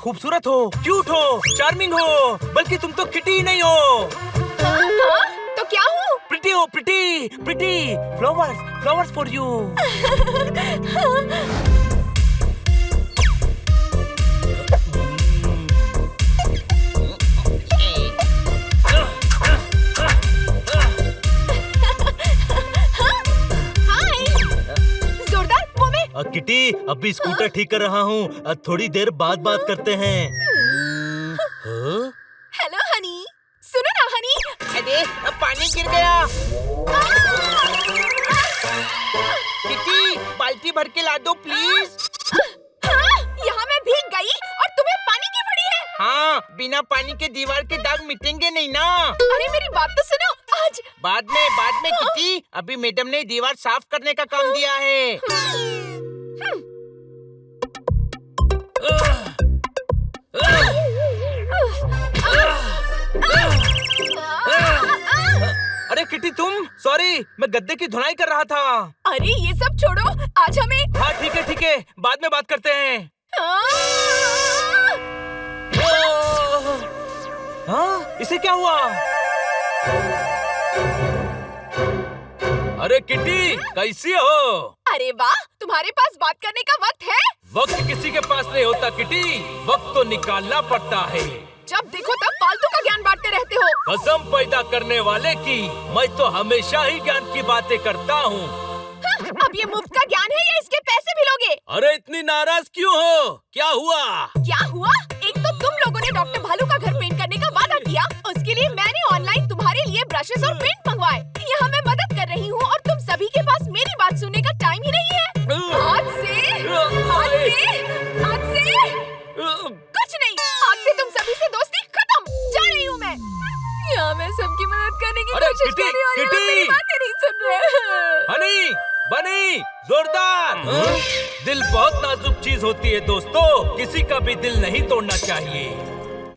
खूबसूरत हो, क्यूट हो, चार्मिंग हो, बल्कि तुम तो किटी ही नहीं हो। तो क्या हूँ? प्रिटी हो, pretty, pretty. Flowers, flowers for you. Kitty, अभी स्कूटर ठीक कर रहा हूँ। थोड़ी देर बाद बात करते हैं। हेलो हनी, सुनो ना हनी। अरे अब पानी गिर गया। किटी, बाल्टी भर के ला दो प्लीज। यहाँ मैं भीग गई और तुम्हें पानी की पड़ी है। हाँ, बिना पानी के दीवार के दाग मिटेंगे नहीं ना। अरे मेरी बात तो सुनो। आज बाद में किटी, अभी मैडम ने दीवार साफ करने का काम दिया है। अरे किटी तुम, सॉरी, मैं गद्दे की धुलाई कर रहा था। अरे ये सब छोड़ो, आज हमें। हाँ ठीक है, बाद में बात करते हैं। हाँ, इसे क्या हुआ? अरे किटी, कैसी हो? अरे वाह, तुम्हारे पास बात करने का वक्त है? वक्त किसी के पास नहीं होता किटी, वक्त तो निकालना पड़ता है। जब देखो तब फालतू का ज्ञान बांटते रहते हो। कसम पैदा करने वाले की, मैं तो हमेशा ही ज्ञान की बातें करता हूँ। अब ये मुफ्त का ज्ञान है या इसके पैसे भी लोगे? अरे इतनी नाराज क्यों हो? क्या हुआ? क्या हुआ? एक तो तुम लोगों ने डॉक्टर भालू का घर पेंट करने का वादा किया, उसके लिए मैंने ऑनलाइन तुम्हारे लिए ब्रशेस और पेंट मंगवाए। यहाँ मैं मदद कर रही हूँ और तुम सभी के पास मेरी बात सुनने का टाइम ही नहीं है। आज से कुछ नहीं, आज से तुम सभी से दोस्ती खत्म। जा रही हूँ मैं। यहाँ मैं सबकी मदद करने की कोशिश कर रही हूँ और ये लोग मेरी बातें नहीं सुन रहे। हनी, बनी, जोरदार। दिल बहुत नाजुक चीज होती है दोस्तों, किसी का भी दिल नहीं तोड़ना चाहिए।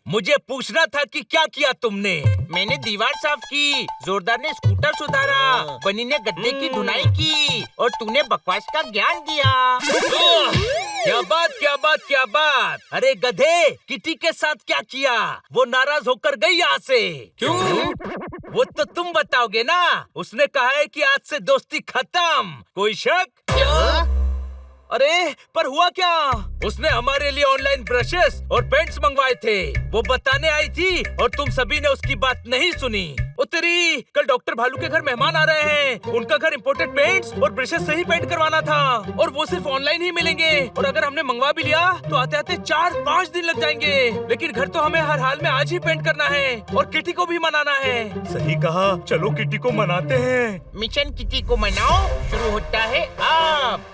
मुझे पूछना था कि क्या किया तुमने? मैंने दीवार साफ की, जोरदार ने स्कूटर सुधारा, बनी ने गद्दे की धुलाई की और तूने बकवास का ज्ञान दिया। क्या बात। अरे गधे, किटी के साथ क्या किया? वो नाराज होकर गई यहाँ से। क्यों? वो तो तुम बताओगे ना। उसने कहा है कि आज से दोस्ती खत्म। कोई शक? क्या? अरे पर हुआ क्या? उसने हमारे लिए ऑनलाइन ब्रशेस और पेंट्स मंगवाए थे, वो बताने आई थी और तुम सभी ने उसकी बात नहीं सुनी। ओ तेरी, कल डॉक्टर भालू के घर मेहमान आ रहे हैं, उनका घर इम्पोर्टेड पेंट्स और ब्रशेस से ही पेंट करवाना था और वो सिर्फ ऑनलाइन ही मिलेंगे और अगर हमने मंगवा भी लिया तो आते आते 4-5 दिन लग जाएंगे। लेकिन घर तो हमें हर हाल में आज ही पेंट करना है और किटी को भी मनाना है। सही कहा, चलो किटी को मनाते हैं। मिशन किटी को मनाओ शुरू होता है अब।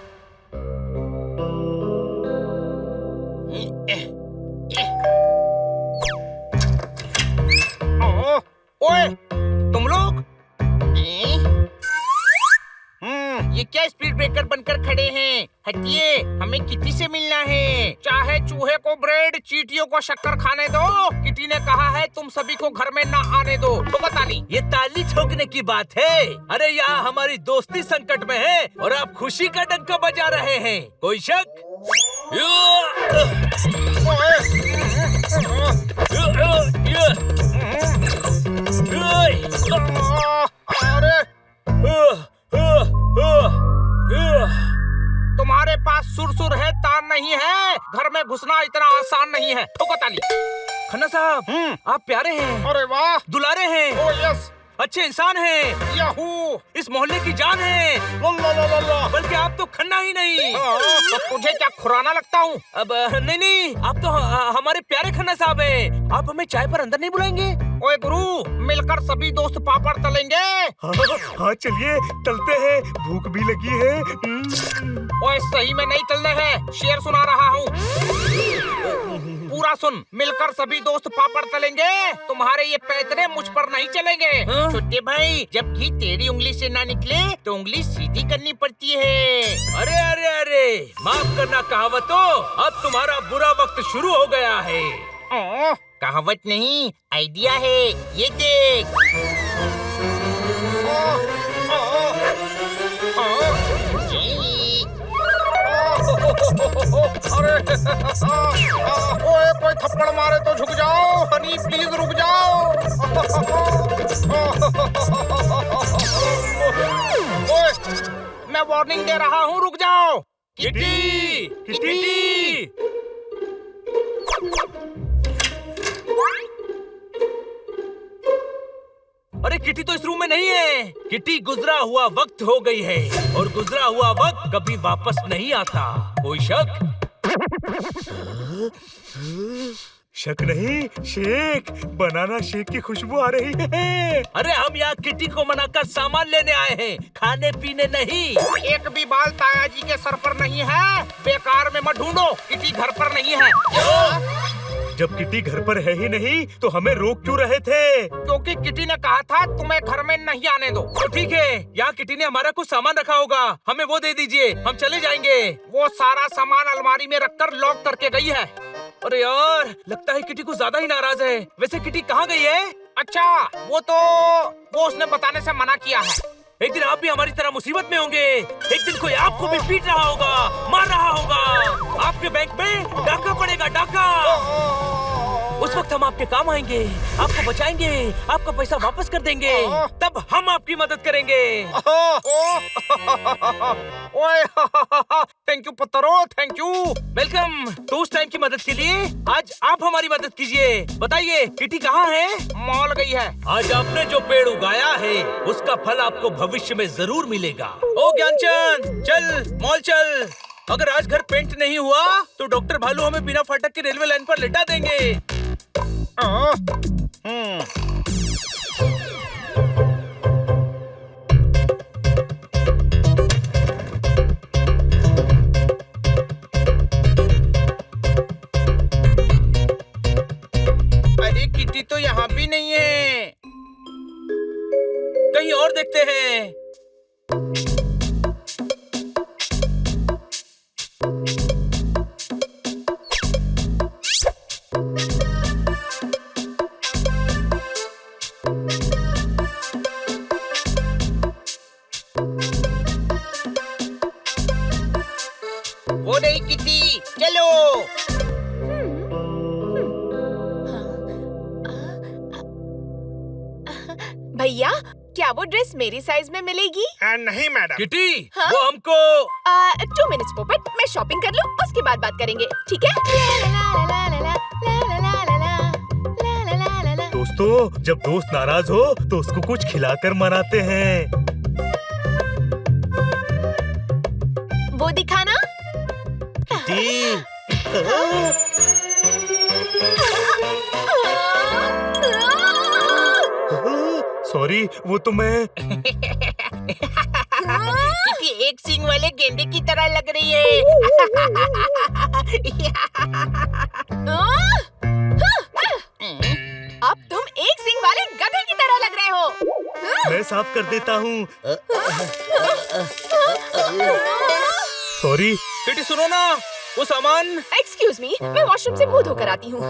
ओए, तुम लोग ये क्या स्पीड ब्रेकर बनकर खड़े हैं? हटिए, हमें किटी से मिलना है। चाहे चूहे को ब्रेड, चींटियों को शक्कर खाने दो, किटी ने कहा है तुम सभी को घर में ना आने दो। तो ताली, ये ताली ठोकने की बात है। अरे यहाँ हमारी दोस्ती संकट में है और आप खुशी का डंका बजा रहे हैं। कोई शक? तुम्हारे पास सुरसुर है, तार नहीं है। घर में घुसना इतना आसान नहीं है। ठोको ताली। खन्ना साहब, आप प्यारे हैं। अरे वाह, दुलारे हैं। ओ यस, अच्छे इंसान हैं। याहू, इस मोहल्ले की जान है। बल्कि आप तो खन्ना ही नहीं। तो तुझे क्या खुराना लगता हूँ? अब नहीं, आप तो हमारे प्यारे खन्ना साहब हैं। आप हमें चाय पर अंदर नहीं बुलाएंगे? ओए गुरु, मिलकर सभी दोस्त पापड़ तलेंगे। हाँ चलिए, तलते हैं, भूख भी लगी है। ओए सही में नहीं तलने हैं, शेर सुना रहा हूँ। पूरा सुन, मिलकर सभी दोस्त पापड़ तलेंगे। तुम्हारे ये पैतरे मुझ पर नहीं चलेंगे। छोटे भाई, जब घी तेरी उंगली से ना निकले तो उंगली सीधी करनी पड़ती है। अरे, माफ करना कहावतों, अब तुम्हारा बुरा वक्त शुरू हो गया है। कहावत नहीं, आइडिया है, ये देख। अरे ओए कोई थप्पड़ मारे तो झुक जाओ, हनी प्लीज रुक जाओ। ओए मैं वार्निंग दे रहा हूँ, रुक जाओ। किटी! किटी! अरे किटी तो इस रूम में नहीं है। किटी गुजरा हुआ वक्त हो गई है और गुजरा हुआ वक्त कभी वापस नहीं आता। कोई शक? शक नहीं, शेक, बनाना शेक की खुशबू आ रही है। अरे हम यहाँ किटी को मनाकर सामान लेने आए हैं, खाने पीने नहीं। एक भी बाल ताया जी के सर पर नहीं है, बेकार में मत ढूंढो, किटी घर पर नहीं है। जब किटी घर पर है ही नहीं तो हमें रोक क्यों रहे थे? क्योंकि किटी ने कहा था तुम्हें घर में नहीं आने दो। तो ठीक है, यहाँ किटी ने हमारा कुछ सामान रखा होगा, हमें वो दे दीजिए, हम चले जाएंगे। वो सारा सामान अलमारी में रखकर लॉक करके गई है। अरे यार, लगता है किटी कुछ ज्यादा ही नाराज है। वैसे किटी कहाँ गई है? अच्छा, वो उसने बताने से मना किया है। एक दिन आप भी हमारी तरह मुसीबत में होंगे। एक दिन कोई आपको भी पीट रहा होगा, मार रहा होगा। आपके बैंक में डाका पड़ेगा, डाका। उस वक्त हम आपके काम आएंगे, आपको बचाएंगे, आपका पैसा वापस कर देंगे, तब हम आपकी मदद करेंगे। ओए थैंक यू पत्थरो, थैंक यू। वेलकम। तो उस टाइम की मदद के लिए आज आप हमारी मदद कीजिए। बताइए किटी कहाँ है? मॉल गई है। आज आपने जो पेड़ उगाया है उसका फल आपको भविष्य में जरूर मिलेगा। ओ ज्ञानचंद, चल मॉल चल। अगर आज घर पेंट नहीं हुआ तो डॉक्टर भालू हमें बिना फाटक के रेलवे लाइन पर लेटा देंगे। अरे किटी तो यहाँ भी नहीं है। कहीं और देखते हैं। वो नहीं किटी, चलो। भैया, क्या वो ड्रेस मेरी साइज में मिलेगी? नहीं मैडम। किटी, हाँ? वो हमको 2 मिनट्स पोपट, मैं शॉपिंग कर लूँ, उसके बाद बात करेंगे, ठीक है? दोस्तों, जब दोस्त नाराज हो तो उसको कुछ खिलाकर मनाते हैं। वो दिखाना। सॉरी, वो तो मैं। किटी एक सींग वाले गेंडे की तरह लग रही है। अब तुम एक सिंग वाले गधे की तरह लग रहे हो। मैं साफ कर देता हूँ। सॉरी। किटी सुनो ना, वो सामान। एक्सक्यूज मी, मैं वॉशरूम से मुंह धोकर आती हूँ।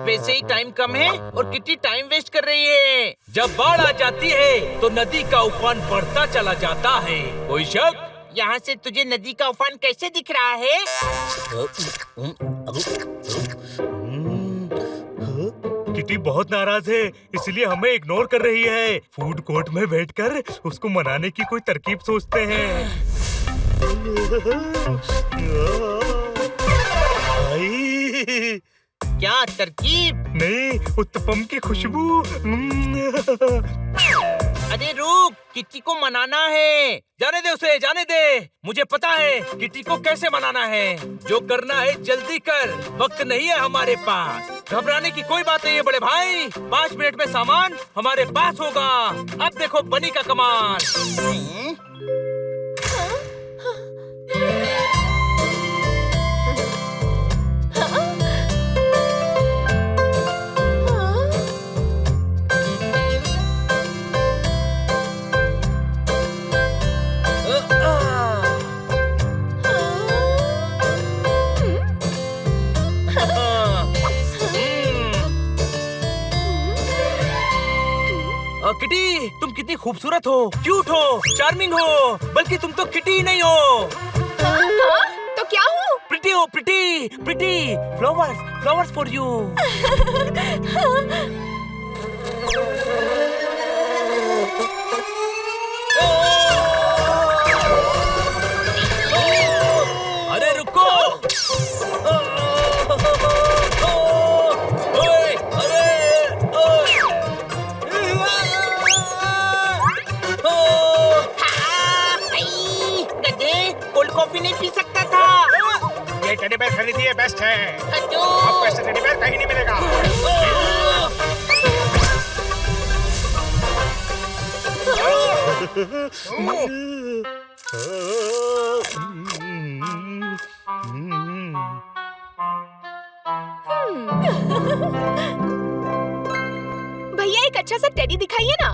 वैसे ही टाइम कम है और किटी टाइम वेस्ट कर रही है। जब बाढ़ आ जाती है तो नदी का उफान बढ़ता चला जाता है। कोई शक? यहाँ से तुझे नदी का उफान कैसे दिख रहा है? किटी बहुत नाराज है, इसलिए हमें इग्नोर कर रही है। फूड कोर्ट में बैठकर उसको मनाने की कोई तरकीब सोचते हैं। आई। क्या तरकीब? नहीं, उत्तपम की खुशबू। अरे रुक, किटी को मनाना है। जाने दे उसे, जाने दे। मुझे पता है किटी को कैसे मनाना है। जो करना है जल्दी कर, वक्त नहीं है हमारे पास। घबराने की कोई बात नहीं है बड़े भाई। 5 मिनट में सामान हमारे पास होगा। अब देखो बनी का कमाल। किटी, तुम कितनी खूबसूरत हो, क्यूट हो, चार्मिंग हो, बल्कि तुम तो किटी ही नहीं हो। तो क्या हूँ? Pretty you pretty pretty flowers flowers for you. अरे रुको। ओए, अरे, गधे, कोल्ड कॉफी नहीं पी सकता था। ये टेडी बेयर खरीदिए, बेस्ट है। हटो। आपको ऐसा टेडी बेयर कहीं नहीं मिलेगा। भैया एक अच्छा सा टेडी दिखाइए ना।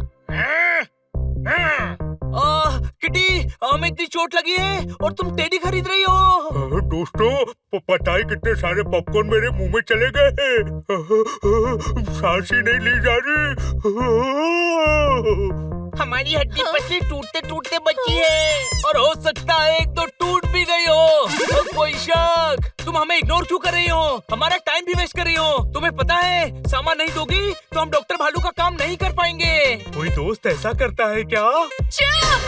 किटी हमें इतनी चोट लगी है और तुम टेडी खरीद रही हो। दोस्तों पता है कितने सारे पॉपकॉर्न मेरे मुंह में चले गए हैं। सांस ही नहीं ली जा रही। हमारी हड्डी पसली टूटते टूटते बची है। और हो सकता है एक तो टूट भी गई हो। और कोई शक, तुम हमें इग्नोर क्यों कर रही हो? हमारा टाइम भी वेस्ट कर रही हो। तुम्हें पता है सामान नहीं दोगी तो हम डॉक्टर भालू का काम नहीं कर पाएंगे। कोई दोस्त ऐसा करता है क्या? चुप!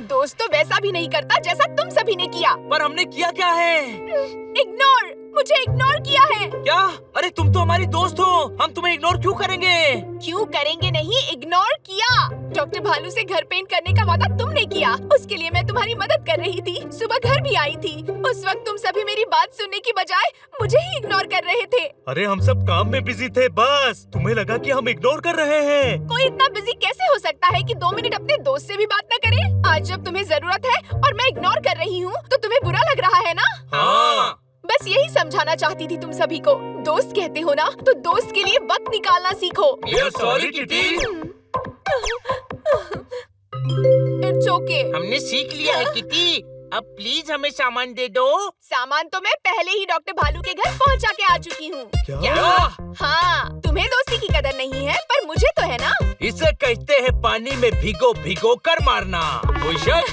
दोस्त तो वैसा भी नहीं करता जैसा तुम सभी ने किया। पर हमने किया क्या है? इग्नोर, मुझे इग्नोर किया है। क्या? अरे तुम तो हमारी दोस्त हो, हम तुम्हें इग्नोर क्यों करेंगे? क्यों करेंगे नहीं, इग्नोर किया। डॉक्टर भालू से घर पेंट करने का वादा तुमने किया, उसके लिए मैं तुम्हारी मदद कर रही थी। सुबह घर भी आई थी। उस वक्त तुम सभी मेरी बात सुनने की बजाय मुझे ही इग्नोर कर रहे थे। अरे हम सब काम में बिजी थे, बस तुम्हें लगा कि हम इग्नोर कर रहे हैं। कोई इतना बिजी कैसे हो सकता है कि 2 मिनट अपने दोस्त से भी बात न करे? आज जब तुम्हें जरूरत है और मैं इग्नोर कर रही हूँ तो तुम्हें बुरा लग रहा है ना? हाँ। बस यही समझाना चाहती थी तुम सभी को। दोस्त कहते हो ना तो दोस्त के लिए वक्त निकालना सीखो। Sorry kitty. It's okay. हमने सीख लिया है किटी। अब प्लीज हमें सामान दे दो। सामान तो मैं पहले ही डॉक्टर भालू के घर पहुंचा के आ चुकी हूँ। क्या? हाँ, तुम्हें दोस्ती की कदर नहीं है पर मुझे तो है ना। इसे कहते हैं पानी में भिगो भिगो कर मारना। कोई शक?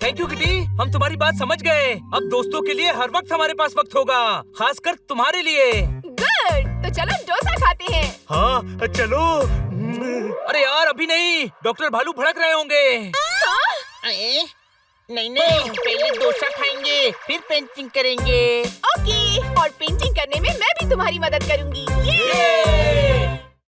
थैंक यू किटी, हम तुम्हारी बात समझ गए। अब दोस्तों के लिए हर वक्त हमारे पास वक्त होगा, खासकर तुम्हारे लिए। गुड, तो चलो डोसा खाते हैं। हाँ चलो। अरे यार अभी नहीं, डॉक्टर भालू भड़क रहे होंगे। नहीं नहीं, पहले डोसा खाएंगे फिर पेंटिंग करेंगे। ओके, और पेंटिंग करने में मैं भी तुम्हारी मदद करूंगी। ये!